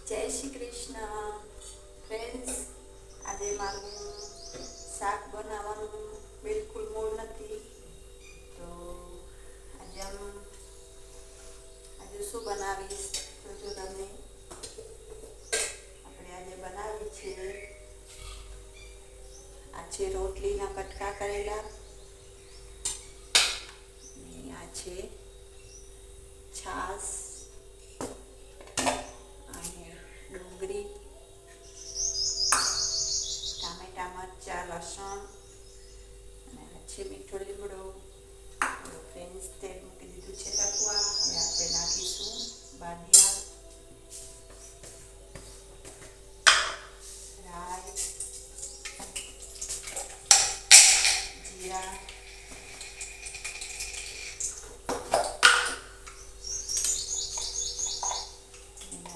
જય શ્રી કૃષ્ણ ફ્રેન્ડ્સ, આજે મારું શાક બનાવવાનું બિલકુલ મૂડ નથી. તો આજે શું બનાવીશ તો જો તમને આપણે આજે બનાવી છે આ છે રોટલીના કટકા કરેલા, અને આ છે છાશ અને ડુંગળી, ટામેટા, મરચાં, લસણ અને આ છે મીઠો લીમડો. ફ્રેન્ડ્સ, તેલ મૂકી દીધું છે તકવા. હવે આપણે નાખીશું બાંધિયા, રાઈ, જીરા,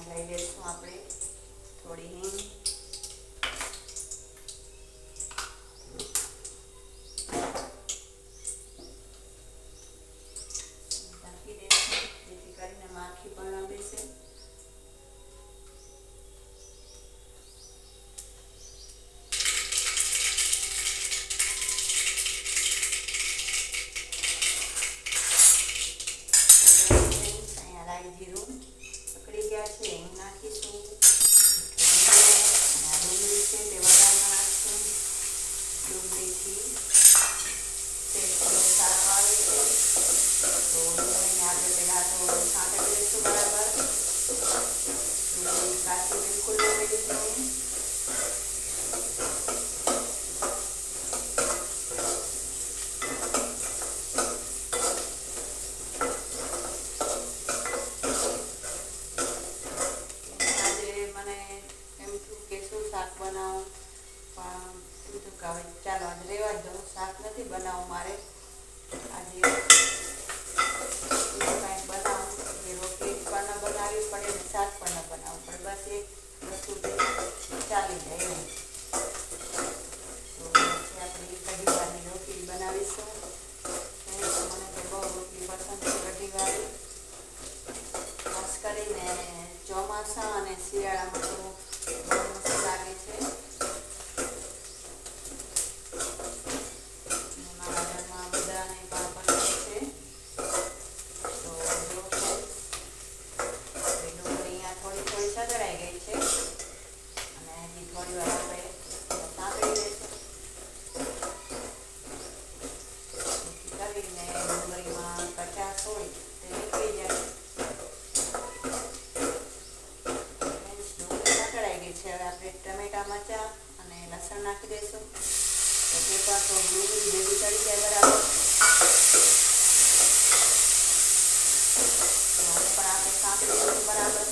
લઈ લઈશું આપણે થોડી હિંગ, ઢાંકી દઈશું જેથી કરીને માખી પણ ન બેસે. અહીંયા રાઈ જીરું પકડી ગયા છે, હિંગ નાખીશું, અને આ ડુંગળી છે તે વઘારમાં નાખશું. ડુંગળીથી ટેસ્ટ બહુ સારો આવે છે. તો ડુંગળીને આપણે પહેલાં તો છાંટી લઈશું બરાબર. ડુંગળી કાચી બિલકુલ ન રહેવી જોઈએ. શાક બનાવું પણ કીધું કે હવે ચાલો આજે રહેવા જ દઉં, શાક નથી બનાવવું મારે. આજે બીજું કાંઈક બનાવું, જે રોટલી પણ ન બનાવવી પડે ને શાક પણ ન બનાવવું પડે, બસ એક વસ્તુથી ચાલી જાય એવું. તો પછી આપણે કઢીવાળી રોટલી બનાવીશું. મને તો બહુ રોટલી પસંદ છે કઢીવાળી, ખાસ કરીને ચોમાસા અને શિયાળામાં તો લાગે છે. મારા ઘરમાં બધાને પણ પસંદ છે. તો જો ડુંગળી અહીંયા થોડી થોડી સદરાઈ ગઈ છે, અને હજી થોડી વાર આપણે સાંભળી લઈશું. જેથી કરીને ડુંગળીમાં કચાશ હોય તે નીકળી જાય. હવે આપણે ટમેટા, મરચાં અને લસણ નાખી દઈશું. તો તે પણ તો ડુંગળી ભેગું ચડી જાય બરાબર. તો હવે પણ આપણે સાંભળી દઈશું બરાબર.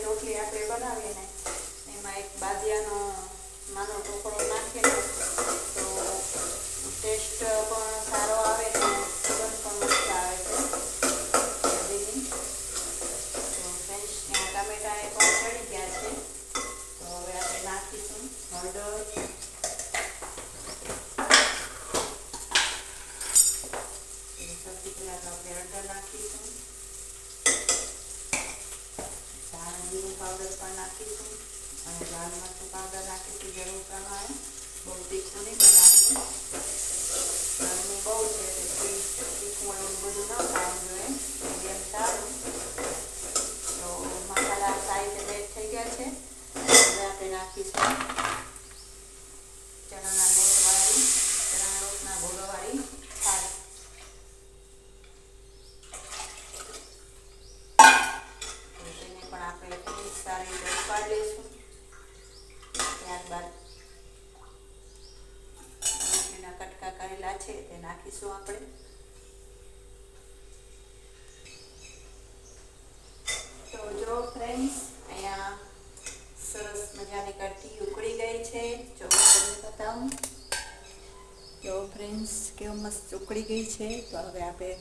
રોટલી આપણે બનાવીએ ને એમાં એક બાદિયાનો નાનો ટુકડો નાખીએ ને તો ટેસ્ટ પણ સારો આવે ને સુગંધ પણ મસ્ત આવે છે કઢીની. તો ફ્રેન્ડ્સ, ત્યાં ટામેટા એ પણ ચડી ગયા છે. તો હવે આપણે નાખીશું હળદર, સૌથી પહેલાં તો આપણે હળદર નાખીશું, જીરું પાવડર પણ નાખીશું, અને લાલ મરચું પાવડર નાખીશું જરૂર પ્રમાણે. બહુ તીખું નહીં બનાવવાનું, ગરમી બહુ છે તેથી તીખું એવું બધું ન ખાવું જોઈએ, મીડિયમ સારું. તો મસાલા સાઈડ રેડ થઈ ગયા છે. હવે આપણે નાખીશું ચણાના લોટના ગોળવાળી છાશ. આપણે સારી રીતે ઉકાળી લઈશું. ત્યારબાદ રોટલીના કટકા કરેલા છે તે નાખીશું આપણે. તો જો ફ્રેન્ડ્સ, અહીંયા સરસ મજાની કઢી ઉકળી ગઈ છે. જો તમને બતાવું, જો ફ્રેન્ડ્સ કેવું મસ્ત ઉકળી ગઈ છે. તો હવે આપણે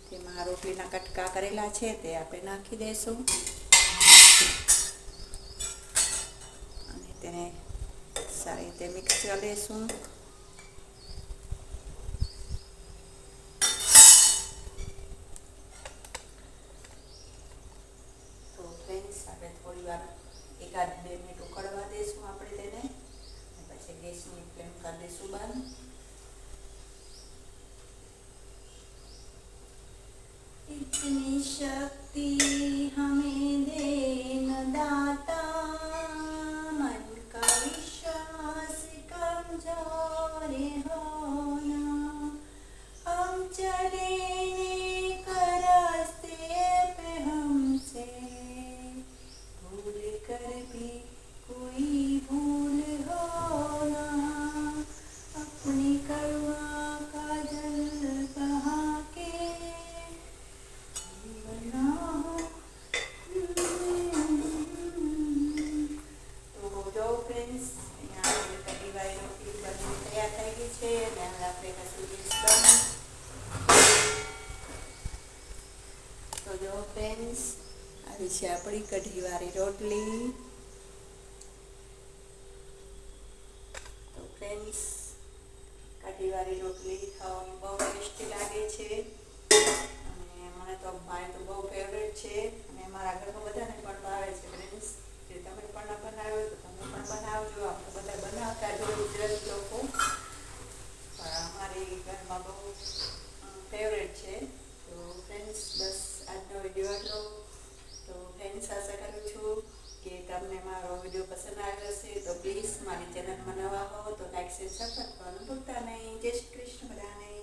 તેમાં રોટલીના કટકા કરેલા છે તે આપણે નાખી દઈશું. તેને સારી રીતે મિક્સ કરી લઈશું. તો ફ્રેન્ડ્સ આપણે થોડી વાર 1-2 મિનિટ ઉકળવા દઈશું આપણે તેને, પછી ગેસની ફ્લેમ કરી દઈશું બંધ. इतनी शक्ति हमें देना दाता, मन का विश्वास कमजोर होना, हम चले नेक रास्ते पे हमसे भूल कर भी कोई भूल होना, अपनी करुणा का जल बहा के તો જો ફ્રેન્ડ્સ આવી છે આપણી કઢીવાળી રોટલી. તો ફ્રેન્ડ્સ કઢીવાળી રોટલી ખાવામાં બહુ ટેસ્ટી લાગે છે અને મને તો મારી તો બહુ ફેવરેટ છે અને મારા ઘરમાં બધાને પણ ભાવે છે. ફ્રેન્ડ્સ જે તમે પણ ના બનાવ્યો તો તમે પણ બનાવજો. આપણે બધા બનાવતા જો ગુજરાતી લોકો, પણ અમારી ઘરમાં બહુ ફેવરેટ છે. તો ફ્રેન્ડ્સ બસ આજનો વિડીયો હતો. તો ફ્રેન્ડ્સ આશા કરું છું કે તમને મારો વિડીયો પસંદ આવ્યો હશે. તો પ્લીઝ મારી ચેનલમાં નવા હો તો લાઈક શેર સબસ્ક્રાઈબ કરવાનું ભૂલતા નહીં. જય શ્રી કૃષ્ણ બધાને.